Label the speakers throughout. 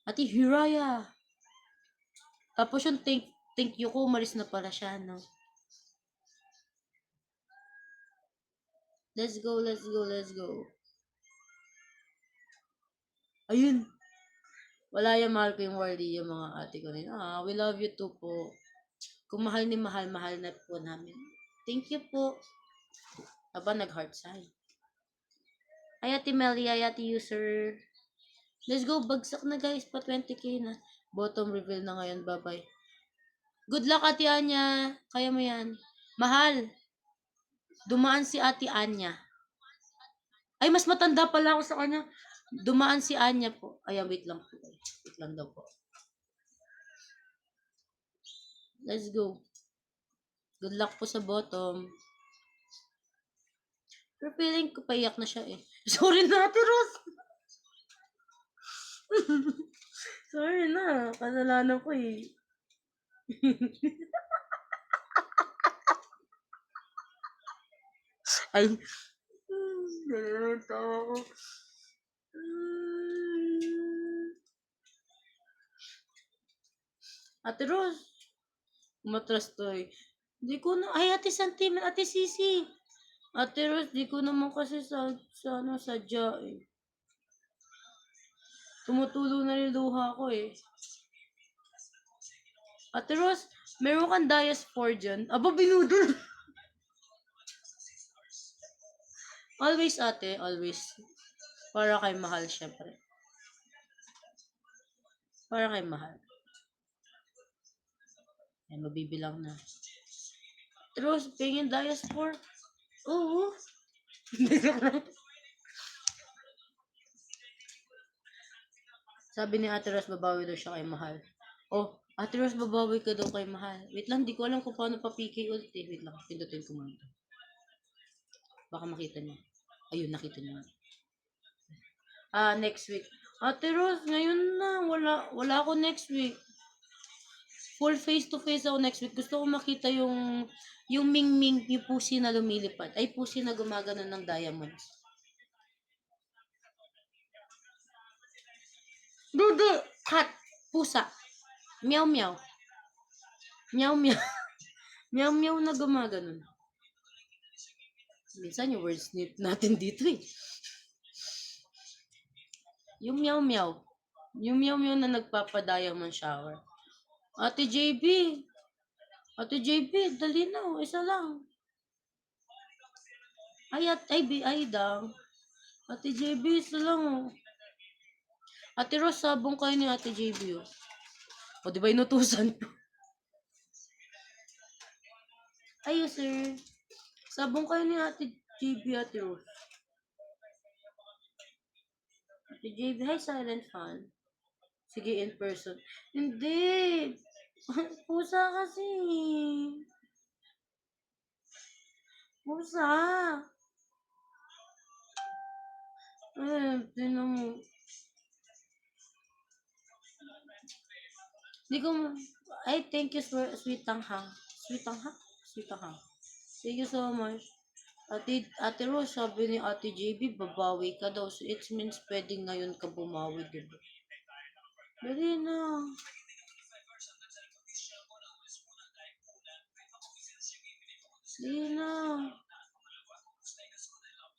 Speaker 1: Ate Hiraya. Tapos yung thank you ko, umalis na pala siya, no? Let's go, let's go, let's go. Ayun. Wala yung mahal ko yung worthy yung mga ate ko rin. We love you too po. Kung mahal ni mahal, mahal na po namin. Thank you po. Aba, nag-heart sign. Ay, ate Melly, ay, ate user. Let's go, bagsak na guys, pa 20k na. Bottom reveal na ngayon, bye-bye. Good luck, ate Anya. Kaya mo yan. Mahal, dumaan si ate Anya. Ay, mas matanda pala ako sa kanya. Dumaan si Anya po. Ay, wait lang po. Wait lang daw po. Let's go. Good luck po sa bottom. Pero feeling ko paiyak na siya eh. Sorry na, Ate Ros. Sorry na. Kasalanan ko eh. Ay. Nalilito ako. Ate Ros. Umatras to eh. Di ko na. Ay, Ate Santim. Ate Sisi. Ate Ros, di ko naman kasi sadya eh. Tumutulo na yung luha ko eh. Ate Ros, meron kang diaspora dyan. Aba, binudol. Always ate, always. Para kay mahal, syempre. Para kay mahal. Ay, mabibilang na. Terus, pingin diaspora. Oo. Sabi ni Ate Ros, babawi daw siya kay mahal. Oh, Ate Ros, babawi ka daw kay mahal. Wait lang, di ko alam kung paano pa-PK ulit eh. Wait lang, pindutin ko muna. Baka makita niya. Ayun, nakita niya. Next week. Ate Ros, ngayon na. Wala ako next week. Full face to face ako next week. Gusto ko makita yung Ming, yung pusi na lumilipad. Ay, pusi na gumagano ng diamonds. Dudu, cat, pusa. Meow meow. Meow meow. Meow meow na gumagano. Minsan yung words natin dito eh. Yung meow meow. Yung meow meow na nagpapa-diamond shower. Ate JB. Ate JB, dali na. Isa lang. Ay, daw. Ate JB, isa lang oh. Ate Ros, sabong kayo ni Ate JB oh. O, di ba inutusan ko? Ay, sir. Sabong kayo ni Ate JB, Ate Ros. Ate JB, hi, silent fan. Sige, in person. Hindi. Pusa kasi. Pusa. Tinan mo. Di ko ay, thank you, sweet tanghang. Sweet tanghang? Sweet tanghang. Thank you so much. Ate Rose, sabi ni Ate JB, babawi ka daw. So, it means pwedeng ngayon ka bumawi, diba? Dali na. Dali na.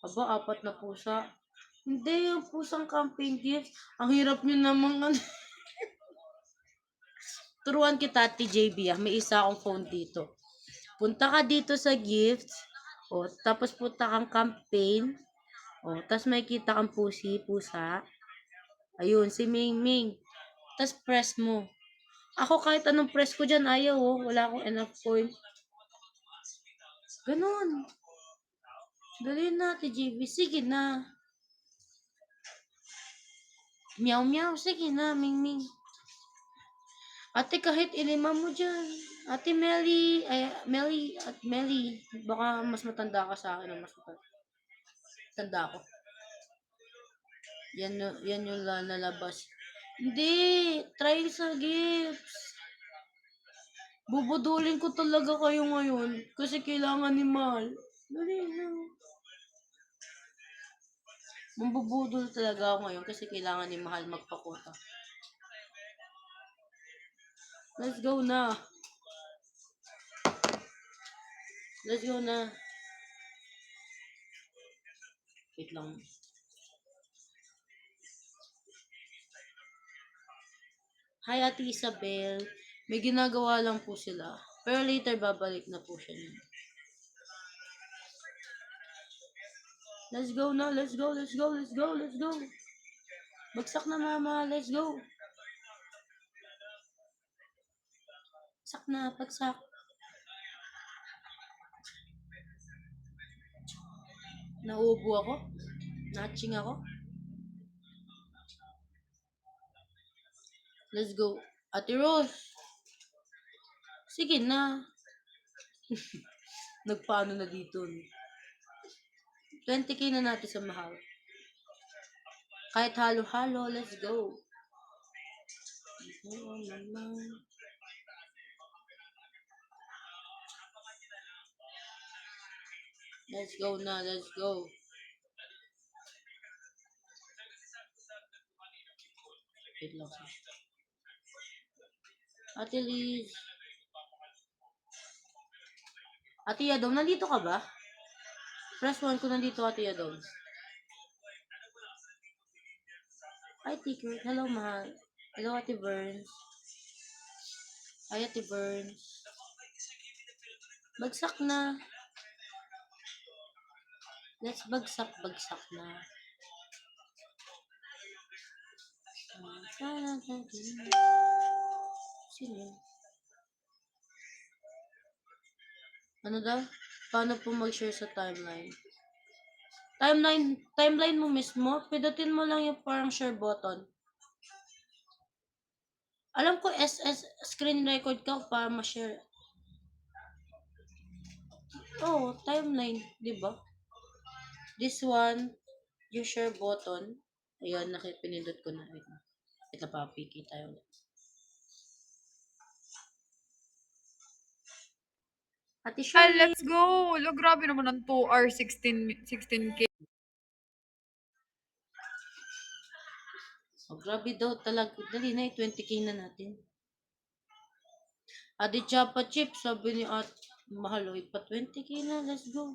Speaker 1: Aba, 4 na pusa. Hindi, yung pusang campaign gift. Ang hirap nyo namang Turuan kita, Ate JB, may isa akong phone dito. Punta ka dito sa gifts. O, tapos punta kang campaign. O, tapos may kita kang pusa. Ayun, si Ming Ming. Tapos press mo. Ako kahit anong press ko dyan, ayaw oh. Wala akong enough point. Ganun. Dali na, Ate JB. Sige na. Meow meow. Sige na, Ming Ming. Ate, kahit ilima mo dyan. Ate Melly, Melly, baka mas matanda ka sa akin o mas matanda ako. Yan yung lalabas. Hindi, try sa gifts. Bubudulin ko talaga kayo ngayon kasi kailangan ni Mal. Dali na. Mambubudol talaga ako ngayon kasi kailangan ni Mahal magpakuta. Let's go na. Let's go na. Wait lang. Hi, Ate Isabel. May ginagawa lang po sila. Pero later, babalik na po siya niyan. Let's go na. Let's go, let's go, let's go, let's go. Bagsak na, mama. Let's go. Bagsak na, bagsak. Nauubo ako. Natching ako. Let's go. Ate Rose. Sige na. Nagpaano na dito. 20k na natin sa mahal. Kahit halo-halo, let's go. Oh, naman. Let's go na, let's go. Wait lang. Ate Liz. Ate Yadong, nandito ka ba? Press 1 ko nandito, Ate Yadong. Hi, Ticker. Hello, mahal. Hello, Ate Burns. Hi, Ate Burns. Bagsak na. Let's bagsak na. Sino yun? Ano daw? Paano po mag-share sa timeline? Timeline mo mismo, pidutin mo lang yung parang share button. Alam ko SS screen record ka para ma-share. Oh, timeline, di ba? This one, yung share button. Ayun, pinindot ko na. Ito pa, piki tayo. Ate Shirley.
Speaker 2: Let's go! Lo, grabe naman ang 2 hours, 16K.
Speaker 1: Oh, grabe daw talaga. Dali na, 20k na natin. Ate Chapa Chip, sabi ni At, mahal, pa 20k na, let's go.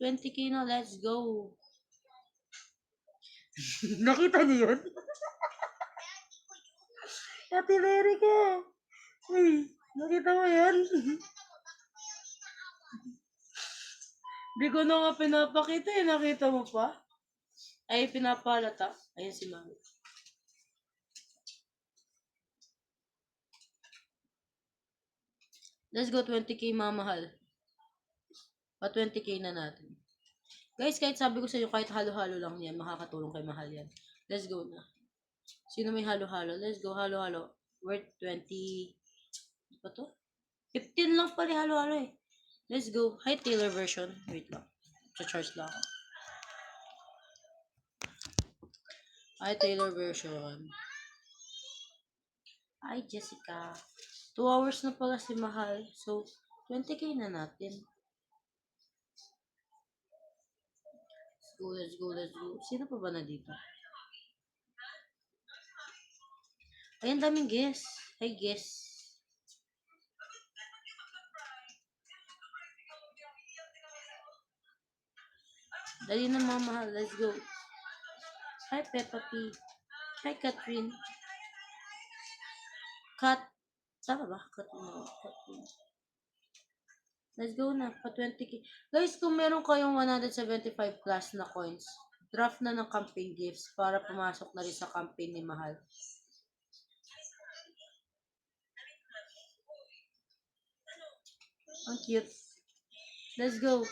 Speaker 1: 20k na, let's go. Nakita niyo yun? Ate Mary ka. Uy, nakita mo yan? Di ko na nga pinapakita eh, nakita mo pa? Ay, pinapalata. Ayun si Mami. Let's go 20k mamahal. Pa 20k na natin. Guys, kahit sabi ko sa inyo, kahit halo-halo lang yan, makakatulong kay mahal yan. Let's go na. Sino may halo-halo? Let's go, halo-halo. Worth 20... Ano to? 15 lang pala halo-halo eh. Let's go. Hi, Taylor version. Wait lang. Sa-charge lang ako. Hi, Taylor version. Hi, Jessica. 2 hours na pala si Mahal. So, 20k na natin. Let's go, let's go. Sino pa ba na dito? Ay, ang daming guess. Hi, guess. Dali na mga mahal. Let's go. Hi, Peppa P. Hi, Catherine. Kat. Tama ba? Catherine. Let's go na. Pa 20k. Guys, kung meron kayong 175 plus na coins, draft na ng campaign gifts para pumasok na rin sa campaign ni Mahal. Ang cute. Let's go.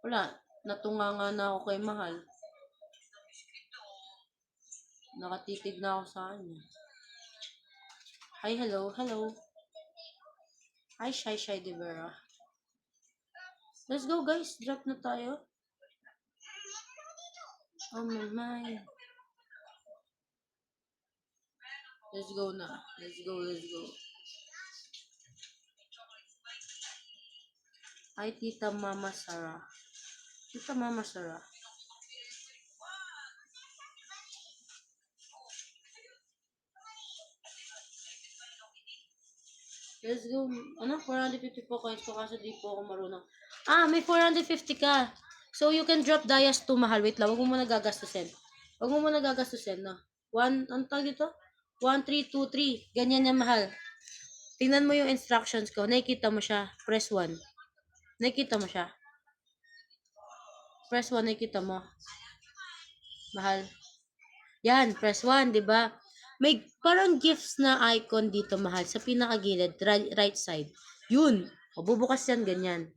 Speaker 1: Wala. Natunganga na ako kay Mahal. Nakatitig na ako sa kanya. Hi, hello, hello. Hi, Shy De Vera. Let's go, guys. Drop na tayo. Oh my. Let's go na. Let's go, let's go. Hi, Tita Mama Sarah. Tita Mama Sarah. Let's go. Ano? 454 coins ko kaso di po ako marunong. May 450 ka. So, you can drop Dayas to mahal. Wait lang. Huwag mo muna gagastusin. Huwag mo muna gagastusin, no? Ano tawag dito? 1323. Ganyan yan, mahal. Tingnan mo yung instructions ko. Nakikita mo siya. Press 1. Nakikita mo siya. Press 1. Nakikita mo. Mahal. Yan. Press 1, di ba? May parang gifts na icon dito, mahal. Sa pinakagilid. Right side. Yun. O, bubukas yan, ganyan.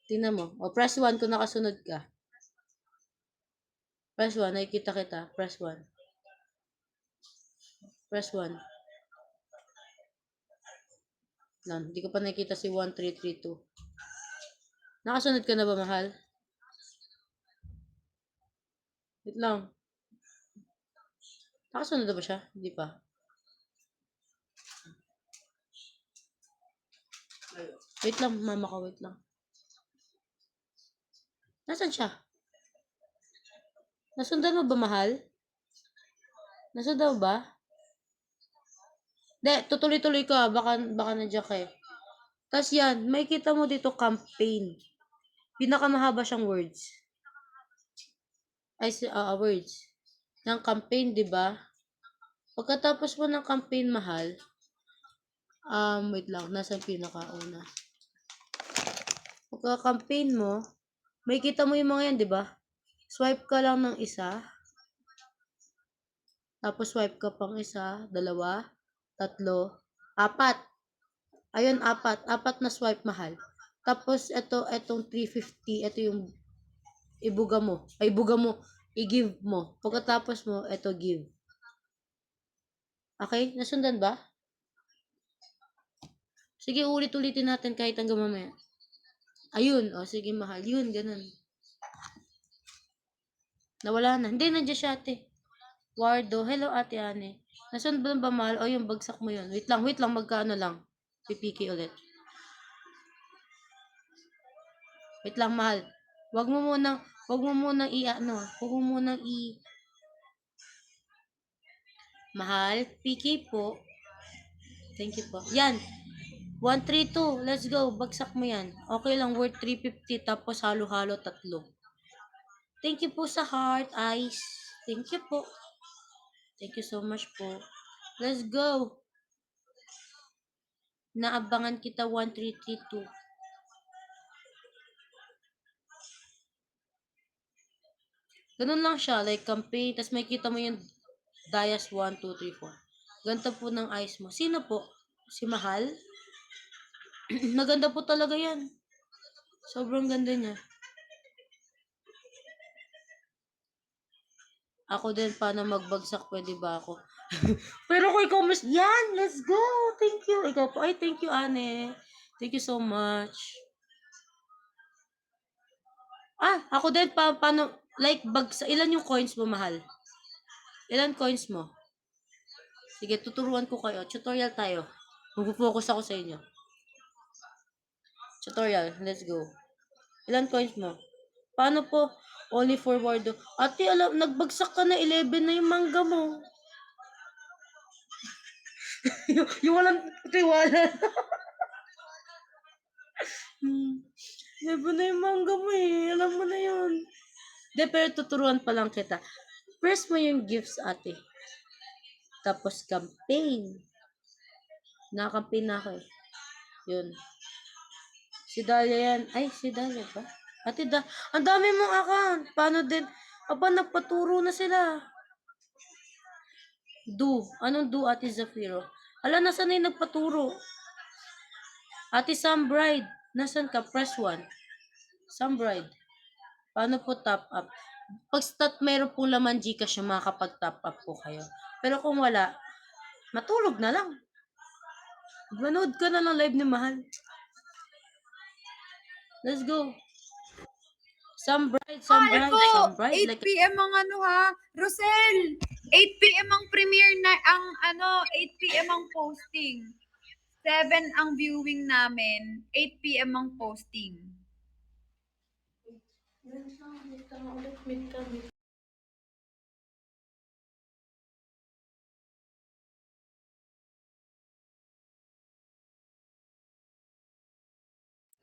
Speaker 1: Tingnan mo. O, press 1 kung nakasunod ka. Press 1. Nakikita kita. Press 1. Press 1. Nan, hindi ko pa nakikita si 1332. Nakasunod ka na ba, mahal? Wait lang. Nakasunod na ba siya? Hindi pa. Wait lang, mama ko. Wait lang. Nasaan siya? Nasundan mo ba, mahal? Nasundan mo ba? Hindi, tutuloy-tuloy ka. Baka nandiyan ka eh. Tapos yan, may kita mo dito campaign. Pinakamahaba siyang words. Words. Ng campaign, di ba? Pagkatapos mo ng campaign, mahal, wait lang, nasa pinakauna. Pagka-campaign mo, may kita mo yung mga yan, di ba? Swipe ka lang ng isa. Tapos swipe ka pang isa, 2, 3, 4. Ayun, 4. 4 na swipe, mahal. Tapos, etong 350, ito yung ibuga mo. I-give mo. Pagkatapos mo, ito give. Okay? Nasundan ba? Sige, ulit-ulitin natin kahit hanggang mamaya. Ayun, sige, mahal. Yun, ganun. Nawala na. Hindi, nandiyan siya, ate. Wardo. Hello, ate Ane. Nasundan ba, mahal? Yung bagsak mo yun. Wait lang, magkano lang. Pipiki ulit. Wait lang, mahal. Wag mo munang mahal, piki po. Thank you po. Yan. 132. Let's go. Bagsak mo yan. Okay lang, worth 350 tapos halo-halo 3. Thank you po sa heart, eyes. Thank you po. Thank you so much po. Let's go. Naabangan kita 1332. Ganun lang siya, like campaign, tapos may kita mo yung Dayas 1, 2, 3, 4. Ganda po ng eyes mo. Sino po? Si Mahal? Maganda po talaga yan. Sobrang ganda niya. Ako din, paano magbagsak? Pwede ba ako? Pero kung ikaw mas... Yan! Let's go! Thank you! Ikaw po. Ay, thank you, Ane. Thank you so much. Ako din, paano... Like, bagsak... Ilan yung coins mo, mahal? Ilan coins mo? Sige, tuturuan ko kayo. Tutorial tayo. Mag-focus ako sa inyo. Tutorial. Let's go. Ilan coins mo? Paano po? Only forward. Ate, alam, nagbagsak ka na 11 na yung mangga mo. yung walang tiwala. 11 na yung mangga mo eh. Alam mo na yun. De, pero tuturuan pa lang kita. First mo yung gifts, ate. Tapos campaign. Nakakampi na ako eh. Yun. Si Dalia yan. Ay, si Dalia ba? Ate ang dami mong account. Paano din? Aba, nagpaturo na sila. Anong do, Ate Zafiro? Ala, nasan na yung nagpaturo? Ate Sam Bride. Nasan ka? Press 1. Sam Bride. Paano po top up? Pag stat meron pong laman Gcash yung makakapag-top up po kayo. Pero kung wala, matulog na lang. Manood ka na ng live ni Mahal. Let's go. Some bride.
Speaker 2: 8 p.m. ang Rosel! 8 p.m. ang premiere na, 8 p.m. ang posting. 7 ang viewing namin, 8 p.m. ang posting.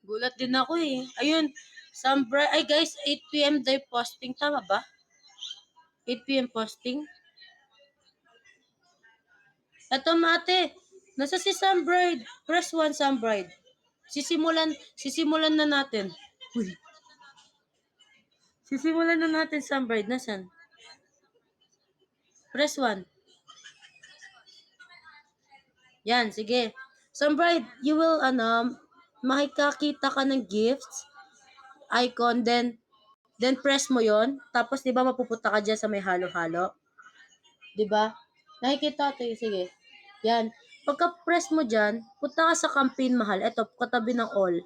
Speaker 1: Gulat din ako eh. Ayun, ay guys, 8 p.m. day posting. Tama ba? 8 p.m. posting? Eto mate, nasa si Sunbride. Press 1 Sunbride. Sisimulan na natin. Uy. Sisimulan na natin Sunbride. Nasaan? Press 1. Yan, sige. Sunbride, you will, makikakita ka ng gifts, icon, then press mo yon. Tapos, di ba, mapupunta ka dyan sa may halo-halo? Di ba? Nakikita ito eh. Sige. Yan. Pagka-press mo dyan, punta ka sa campaign mahal. Ito, katabi ng all.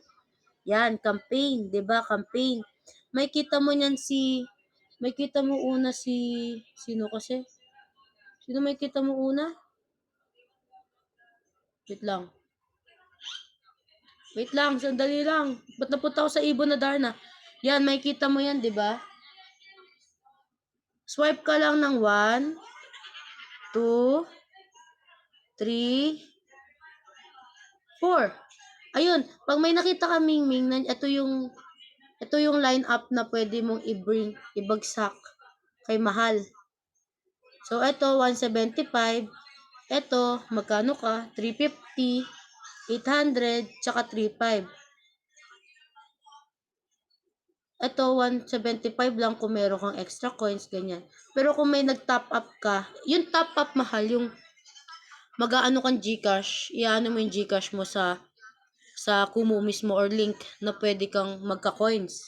Speaker 1: Yan, campaign. Di ba? Campaign. May kita mo niyan may kita mo una sino kasi? Sino may kita mo una? Wait lang. Wait lang, sandali lang. Ba't napunta ako sa ibon na Darna? Yan, may kita mo yan, di ba? Swipe ka lang ng 1, 2, 3, 4. Ayun, pag may nakita ka Mingming, ito yung line up na pwede mong ibagsak kay Mahal. So, ito, 175. Ito, magkano ka? 350, 800, tsaka 35. Ito, 175 lang kung meron kang extra coins, ganyan. Pero kung may nag-top up ka, yung top up mahal, yung mag-aano kang Gcash, iaano mo yung Gcash mo sa Kumu mismo or link na pwede kang magka-coins.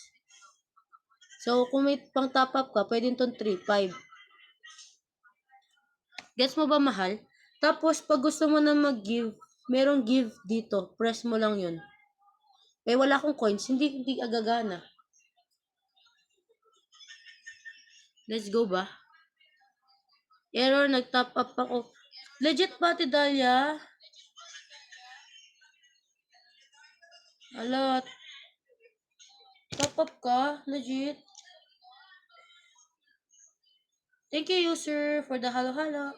Speaker 1: So, kung may pang top up ka, pwede itong 3.5. Gets mo ba, mahal? Tapos, pag gusto mo na mag-give, merong give dito. Press mo lang yun. Eh, wala akong coins. Hindi agagana. Let's go ba? Error, nag-top up ako. Legit ba, Tidalia? Alat. Top up ka? Legit? Thank you, user, for the halo-halo.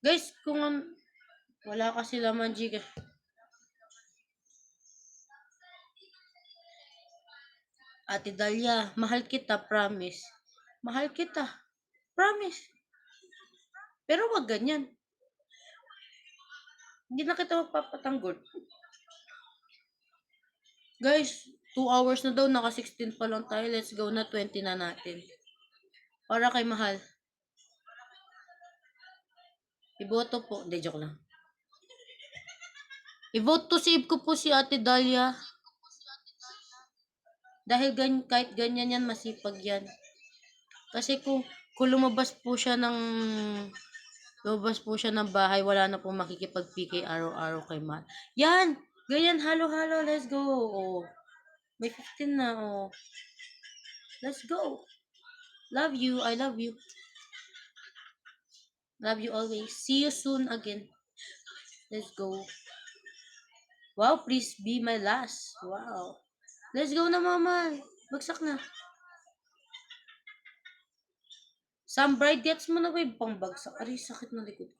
Speaker 1: Guys, kung wala kasi laman Gcash. Ate Dalia, mahal kita, promise. Mahal kita. Promise. Pero wag ganyan. Hindi na kita magpapatanggol. Guys, 2 hours na daw, naka 16 pa lang tayo. Let's go na, 20 na natin. Para kay Mahal. Iboto po. Hindi, joke lang. I-vote to save ko po si Ate Dalia. Dahil kahit ganyan yan, masipag yan. Kasi kung lumabas po siya ng bahay, wala na pong makikipag-PK araw-araw kay Mahal. Yan! Ganyan, halo-halo, let's go. Oh. May 15 na, oh. Let's go. Love you, I love you. Love you always. See you soon again. Let's go. Wow, please be my last. Wow. Let's go na, mama. Bagsak na. Some bride gets mo na ba yung pangbagsak? Aray, sakit na likod.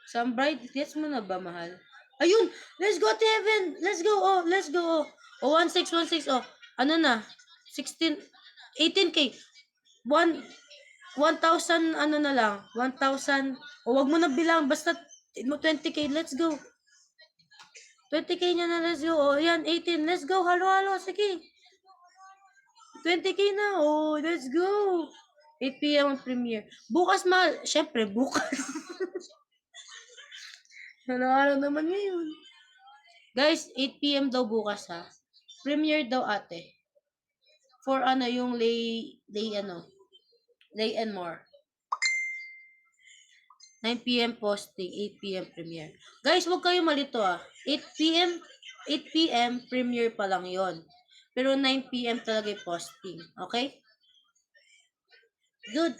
Speaker 1: Some bride gets mo na ba, mahal? Ayun! Let's go to heaven! Let's go, oh! Let's go, oh! Oh, 1616, oh. Ano na? 16, 18K. 1,000, ano na lang? 1,000. O, wag mo na bilang. Basta 20K. Let's go. 20K niya na. Let's go. O, yan. 18. Let's go. Halo-halo. Sige. 20K na. Oh, let's go. 8 p.m. ang premiere. Bukas, mahal. Siyempre, bukas. Halo-halo naman ngayon. Guys, 8 p.m. daw bukas, ha. Premiere daw, ate. For ano, yung lay and more. 9 p.m. posting, 8 p.m. premiere. Guys, wag kayo malito, 8 p.m. premiere pa lang yon. Pero 9 p.m. talaga yung posting. Okay? Good.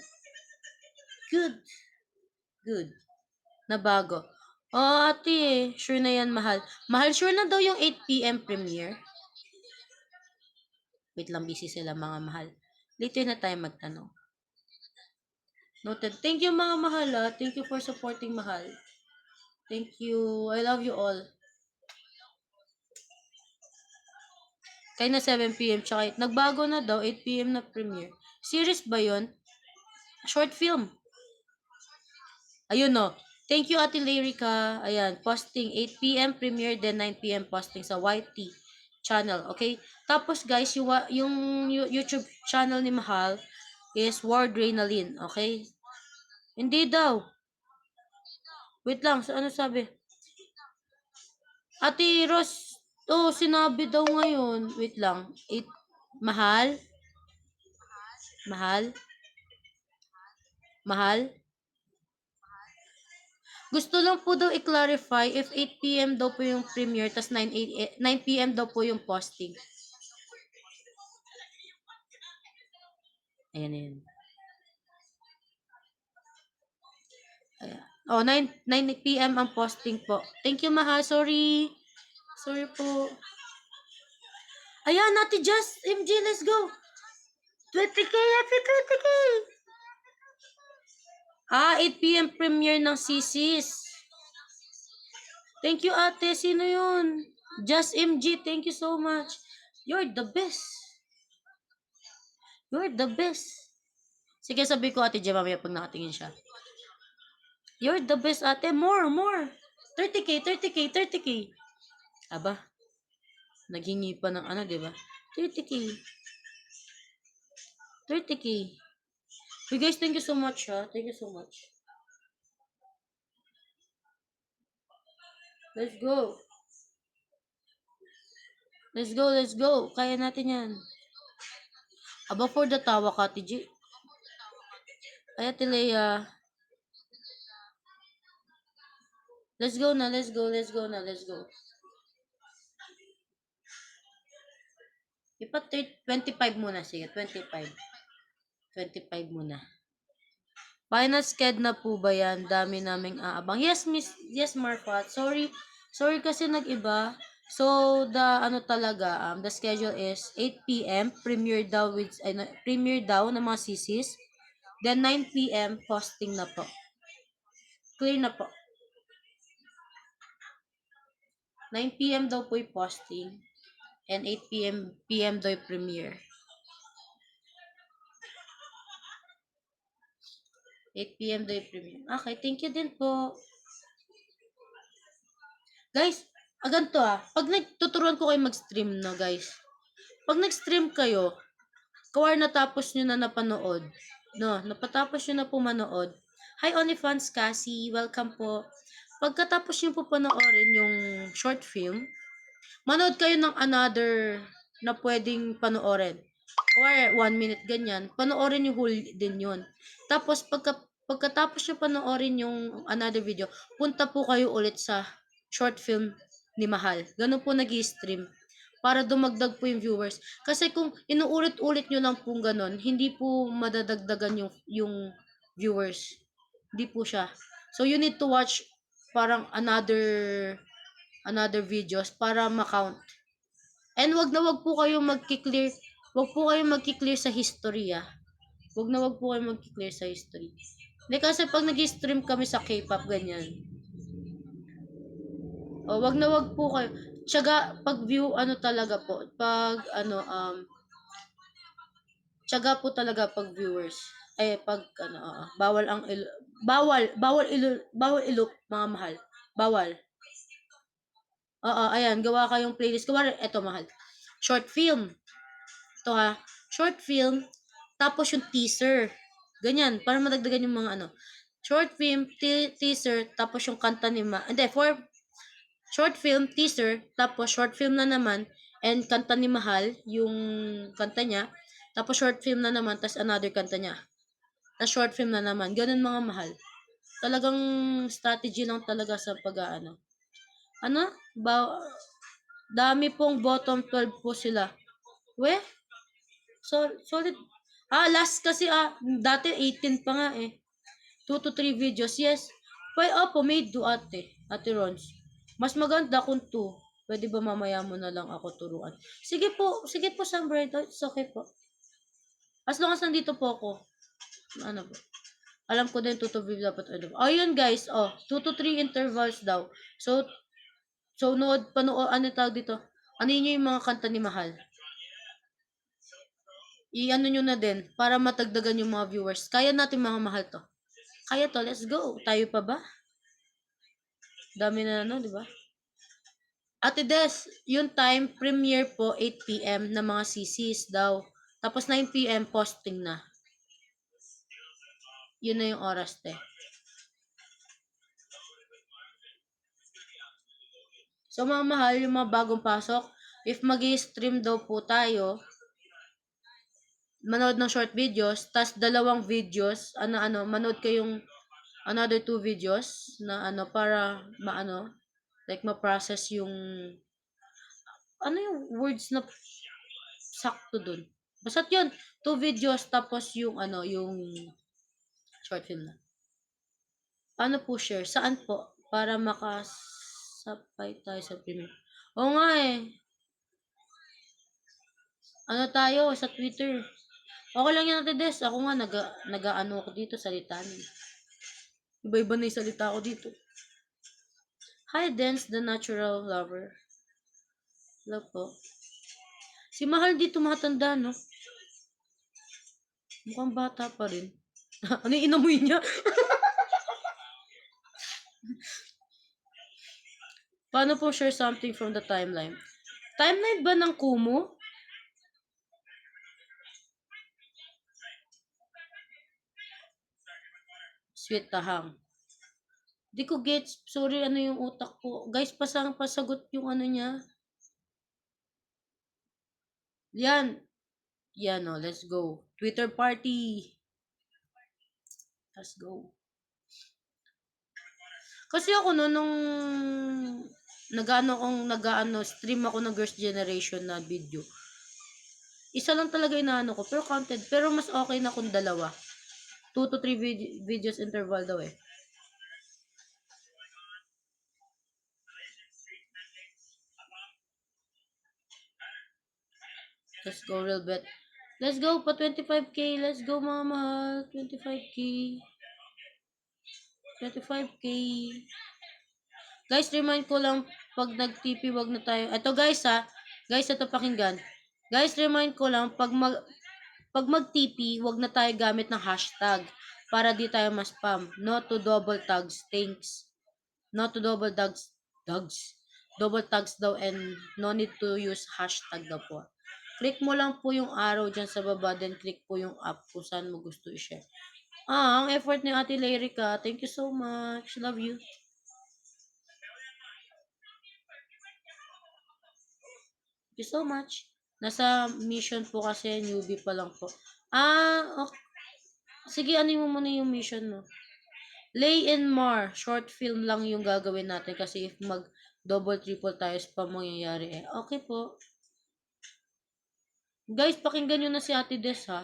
Speaker 1: Good. Good. Na bago. Oh, ate, sure na yan, mahal. Mahal, sure na daw yung 8 p.m. premiere. Wait lang, busy sila mga mahal. Later na tayo magtanong. Noted. Thank you mga mahal ah. Thank you for supporting mahal. Thank you. I love you all. Kaya na 7 p.m. Tsaka nagbago na daw 8 p.m. na premiere. Series ba yon? Short film. Ayun no. Thank you Ate Lyrica. Ayan, posting 8 p.m. premiere then 9 p.m. posting sa YT channel, okay? Tapos guys, yung YouTube channel ni Mahal is Ward Reynalyn, okay? Hindi daw. Wait lang, ano sabi? Ate Ros, oh, sinabi daw ngayon. Wait lang. Mahal? Mahal? Mahal? Gusto lang po daw i-clarify if 8 p.m. daw po yung premiere tas 9 p.m. daw po yung posting. Ayan, ayan. Ayan. Oh, 9 p.m. ang posting po. Thank you, Mahal. Sorry. Sorry po. Ayan, Ate Just, MJ, let's go. 20k, happy 20k. 8 p.m. premiere ng Sisis. Thank you, ate. Sino yun? Just MG, thank you so much. You're the best. You're the best. Sige, sabi ko, ate Gemma, mamaya pag nakatingin siya. You're the best, ate. More, more. 30k, 30k, 30k. Aba, naghingi pa ng ano, di ba? 30k. 30k. You guys, thank you so much, ha? Thank you so much. Let's go. Let's go, let's go. Kaya natin yan. Aba, for the tawa ka, TJ. Ay, Ate Leia. Let's go na, let's go, let's go na, let's go. Ipa 25 muna, sige, 25. 25 muna. Final sked na po ba yan? Dami naming aabang. Yes, Miss, yes, Marfat. Sorry, sorry kasi nag-iba. So, the schedule is 8 p.m. Premiere daw premiere daw ng mga sisis. Then 9 p.m. posting na po. Clear na po. 9 p.m. daw po yung posting. And 8 p.m. daw yung premiere. 8 p.m. daw yung premiere. Okay, thank you din po. Guys, ganito pag nagtuturuan ko kayo mag-stream no guys. Pag nag-stream kayo, kawar natapos nyo na napanood. No, napatapos nyo na po manood. Hi OnlyFans Cassie, welcome po. Pagkatapos nyo po panoorin yung short film, manood kayo ng another na pwedeng panoorin. Or 1 minute ganyan, panoorin yung whole din yun. Tapos pagkatapos nyo panoorin yung another video, punta po kayo ulit sa short film ni Mahal. Ganun po nag-i-stream para dumagdag po yung viewers. Kasi kung inuulit-ulit nyo lang po ganun, hindi po madadagdagan yung viewers. Hindi po siya. So you need to watch parang another videos para ma-count. And wag po kayo magki-clear, wag po kayo magki-clear sa history Wag po kayo magki-clear sa history. Hindi kasi pag nag-stream kami sa K-pop ganyan. Wag po kayo. Tiyaga pag view talaga po. Pag tiyaga po talaga pag viewers. Pag bawal ang bawal iloop mga mahal. Bawal. Ayan, gawa kayong playlist. Gawa eto mahal. Short film. Ito short film, tapos yung teaser. Ganyan, para madagdagan yung mga Short film, teaser, tapos yung kanta ni for short film, teaser, tapos short film na naman, and kanta ni Mahal, yung kanta niya, tapos short film na naman, tas another kanta niya. Tas short film na naman. Ganun mga mahal. Talagang strategy lang talaga sa dami pong bottom 12 po sila. Solid. Last kasi dati 18 pa nga 2 to 3 videos, yes. Opo, may do ate. Ate Rons. Mas maganda kung 2. Pwede ba mamaya mo na lang ako turuan? Sige po, Sunbright. It's okay po. As long as nandito po ako. Ano po? Alam ko din 2 to 3 dapat. Oh, yun guys. Oh, 2 to 3 intervals daw. So ano tawag dito? Ano yun yung mga kanta ni Mahal? I-ano nyo na din para matagdagan yung mga viewers. Kaya natin mga mahal to. Kaya to, let's go. Tayo pa ba? Dami na ano, di ba? Ate Des, yung time premiere po 8 p.m. na mga CCs daw. Tapos 9 p.m. posting na. Yun na yung oras, te. So mga mahal, yung mga bagong pasok, if mag-stream daw po tayo, manood ng short videos, tas dalawang videos, manood kayong another 2 videos na para like ma-process yung yung words na sakto dun. Basta't yun, 2 videos tapos yung yung short film na. Paano po share? Saan po? Para makasabay tayo sa premiere. Oo nga eh. Ano tayo sa Twitter? Okay lang yan Ate Des. Ako nga nag-ano ako dito salitan. Iba-iba na yung salita ko dito. Hi Dance, the natural lover. Hello po. Si Mahal dito matanda, no? Mukhang bata pa rin. Ano yung inamoy niya? Paano po share something from the timeline? Timeline ba ng Kumu? Sweet tahang. Di ko gets. Sorry, ano yung utak ko. Guys, pasagot yung ano niya. Yan. Yan, oh, let's go. Twitter party. Let's go. Kasi ako no, nung stream ako ng Girls' Generation na video. Isa lang talaga inaano ko, pero counted. Pero mas okay na kung dalawa. 2 to 3 videos interval daw eh. Let's go real bet. Let's go pa 25k. Let's go mga mahal. 25k. 25k. Guys, remind ko lang pag nag-TP wag na tayo. Ito guys ha. Guys, ito pakinggan. Guys, remind ko lang pag mag-TP, wag na tayo gamit ng hashtag para di tayo ma-spam. No to double tags. Thanks. No to double tags. Double tags daw and no need to use hashtag daw po. Click mo lang po yung arrow dyan sa baba, then click po yung app kung saan mo gusto i-share. Ang effort ni Ate Lyrica. Thank you so much. Love you. Thank you so much. Nasa mission po kasi, newbie pa lang po. Okay. Sige, ano mo muna yung mission mo? Lay and Mar, short film lang yung gagawin natin kasi if mag double triple tayo pa mangyayari eh. Okay po. Guys, pakinggan nyo na si Ate Des ha.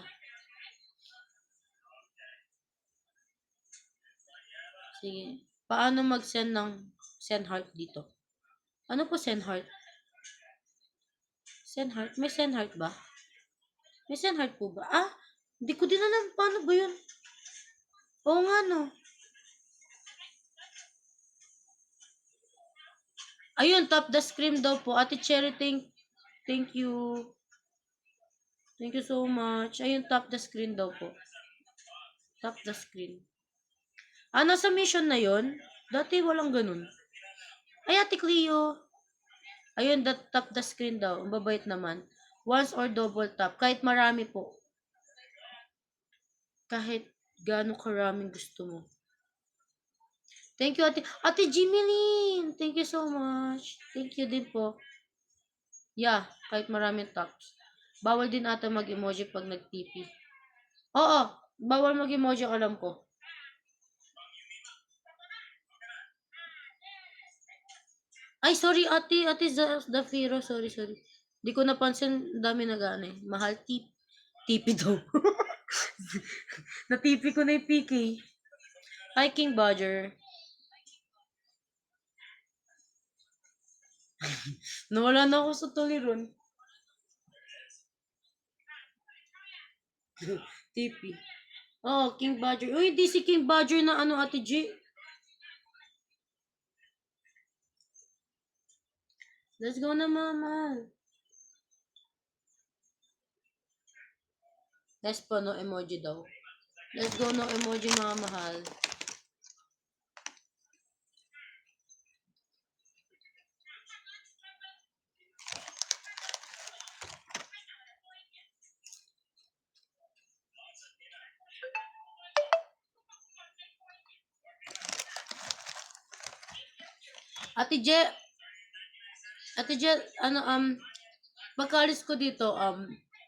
Speaker 1: Sige. Paano mag-send ng send heart dito? Ano po send heart? Send heart? May send heart ba? May send heart po ba? Hindi ko din alam. Paano ba yun? Oo nga no. Ayun, tap the screen daw po. Ate Cherry, thank you. Thank you so much. Ayun, tap the screen daw po. Tap the screen. Nasa mission na yon. Dati walang ganun. Ay, Ate Cleo. Ayun, tap the screen daw. Ang babait naman. Once or double tap. Kahit marami po. Kahit gaano karaming gusto mo. Thank you, Ate Jimeline. Thank you so much. Thank you din po. Yeah, kahit maraming taps. Bawal din ata mag-emoji pag nag-TP. Oo, bawal mag-emoji, alam ko. Ay, sorry, ate Zafiro. Sorry. Di ko napansin, dami nag-ano eh. Mahal TP daw. Na-TP ko na yung PK. Hi, King Badger. Nawala na ako sa tuliron. TP. Oh, King Badger. Uy, di si King Badger na ano, Ate G. Let's go na, mama. Let's po, no emoji daw. Let's go, no emoji, mga mahal. Ate Je, Ate Je, ano, pagkalis ko dito,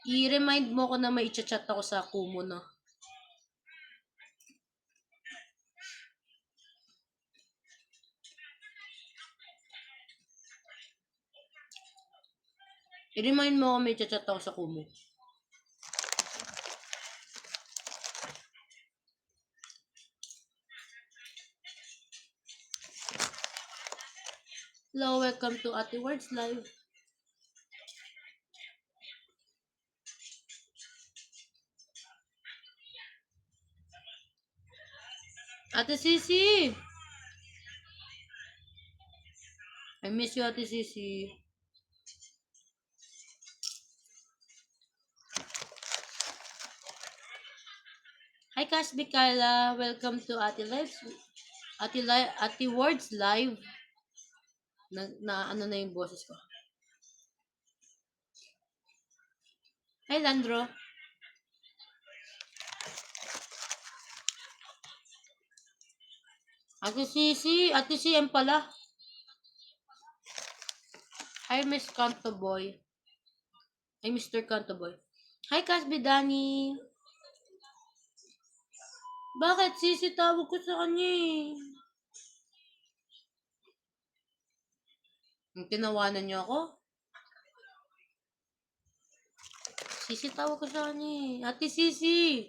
Speaker 1: i-remind mo ko na may i-chat ako sa Kumu, no? I-remind mo ko may i-chat ako sa Kumu. Hello, welcome to Ate Words Live. Ate Sisi! I miss you, Ate Sisi. Hi, Kasbi Kyla. Welcome to Ate Lives. Ate Words Live. Na ano na yung boses ko. Hi, Landro. Ate Sisi. Ate CM pala. Hi, Miss Kanto Boy. Hi, Mr. Kanto Boy. Hi, Kasbi Dani. Bakit? Sisi tawag ko sa kanya eh. Tinawanan niyo ako? Sisi tawag ko sa kanya eh. Ate Sisi.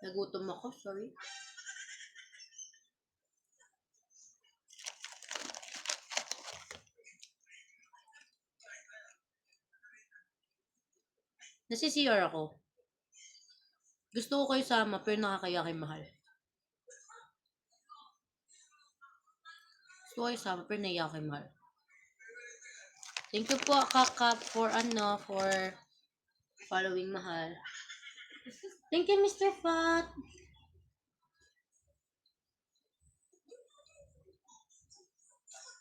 Speaker 1: Nagutom ako, sorry. Nasi-CR ako. Gusto ko kayo sama pero nakakaya kay mahal. Gusto ko kayo sama pero naiya kay mahal. Thank you po, Kaka, for following mahal. Thank you, Mr. Fat.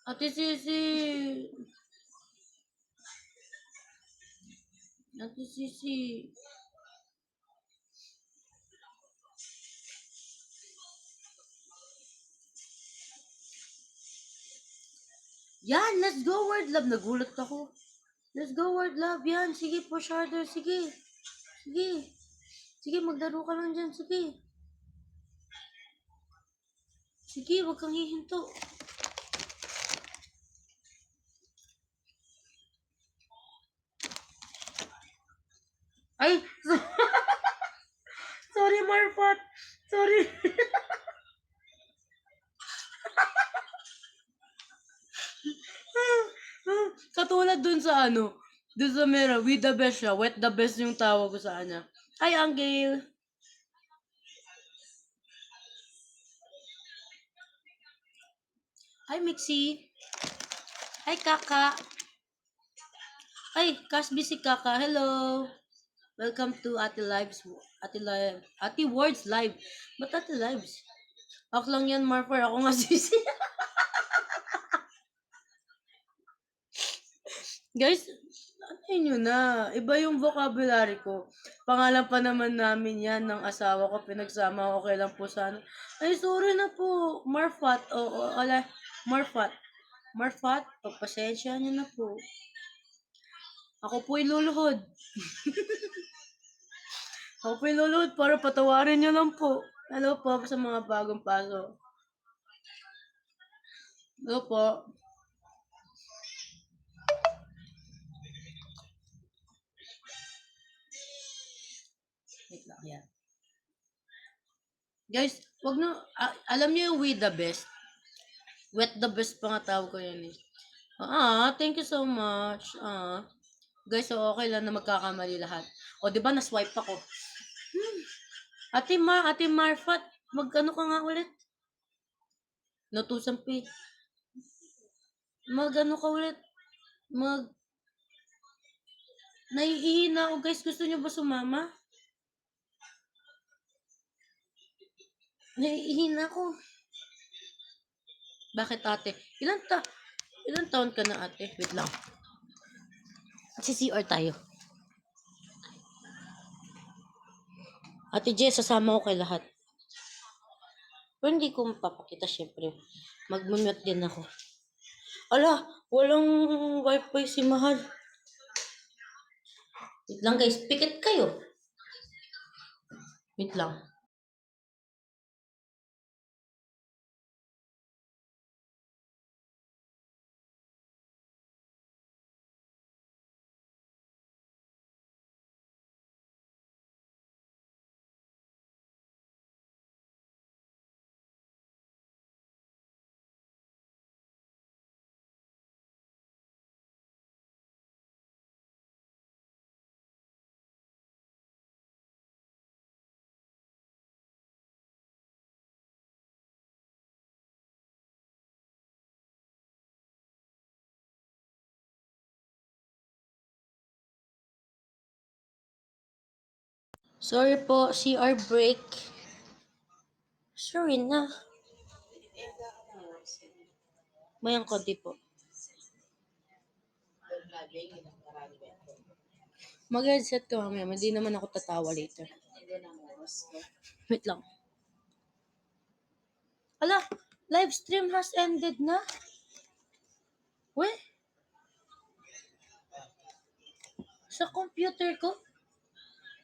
Speaker 1: Ate Sisi. Ate Sisi. Yan, let's go, Word Love. Nagulat ako. Let's go, Word Love. Yan, sige po, Sharder. Sige. Sige. Sige, maglaro ka lang dyan. Sige. Sige, wag kang hihinto. Ay! Sorry, Marfat. Sorry. Katulad dun sa ano, dun sa Mera, with the best siya, wet the best yung tawag ko sa kanya. Hi, Angel. Hi, Mixie. Hi, Kaka. Ay, Kasbi si Kaka. Hello. Welcome to Ate Lives, Ate Words Live. Ba't Ate Lives? Ako lang yan, Marfar. Ako nga sisi. Guys, ano nyo na? Iba yung vocabulary ko. Pangalan pa naman namin yan ng asawa ko. Pinagsama ko kailan po sana. Ay, sorry na po. Marfat. Marfat. Marfat, pagpasensya nyo na po. Ako po'y luluhod. Ako po'y luluhod para patawarin nyo lang po. Hello po sa mga bagong paso. Hello po. Ayan. Guys, wag na, alam niyo yung we the best? Wet the best pa nga tawag ko yan eh. Thank you so much. Guys, so okay lang na magkakamali lahat. O, di ba, na-swipe ako. Ate Marfat, mag-ano ka nga ulit? Natusan pa eh. Mag-ano ka ulit? Naiihina ako guys. Gusto niyo ba sumama? Naiihina ako. Bakit ate? Ilan taon ka na ate? Wait lang. CCR tayo. Ate Jess, sasama ko kay lahat. Pero hindi ko mapapakita syempre. Mag-mute din ako. Ala, walang wifi si Mahal. Wait lang guys, pikit kayo. Wait lang. Sorry po, CR break. Sorry na. Mayang konti po. Mag-headset ko mamaya. Hindi naman ako tatawa later. Wait lang. Ala, live stream has ended na. We? Sa computer ko?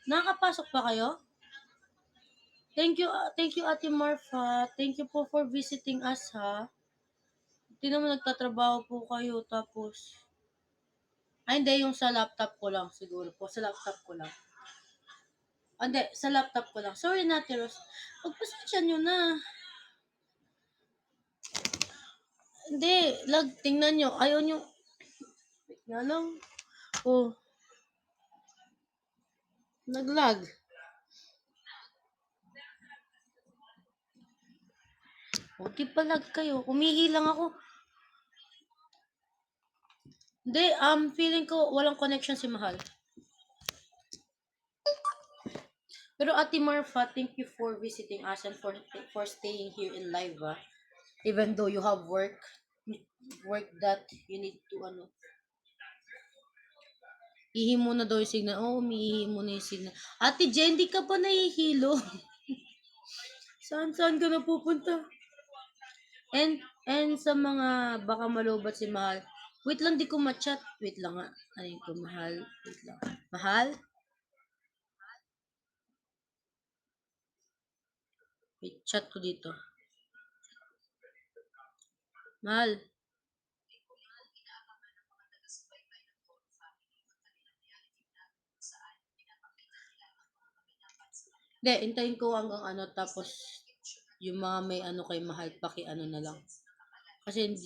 Speaker 1: Nakakapasok pa kayo? Thank you Ate Marfa. Thank you po for visiting us ha. Hindi naman nagtatrabaho po kayo tapos. Hindi, yung sa laptop ko lang siguro po. Sa laptop ko lang. Hindi, sa laptop ko lang. Sorry na, Teros. Pagpasensya nyo na. Hindi, tingnan nyo. Ayaw nyo. Wait nga lang. Oh, naglag. Huwag palag kayo. Umihi lang ako. Hindi, feeling ko walang connection si Mahal. Pero Ate Marfa, thank you for visiting us and for staying here in live, even though you have work that you need to ihi mo na daw yung signal. Umiihi mo na yung signal. Ate Jen, di ka pa nahihilo? Saan ka na pupunta? And sa mga baka malubat si Mahal, wait lang, di ko ma-chat. Wait lang nga. Ano ko, Mahal? Wait lang. Mahal? Wait, chat ko dito. Mahal. Hindi, hintayin ko hanggang tapos yung mga may kay Mahal, na lang. Kasi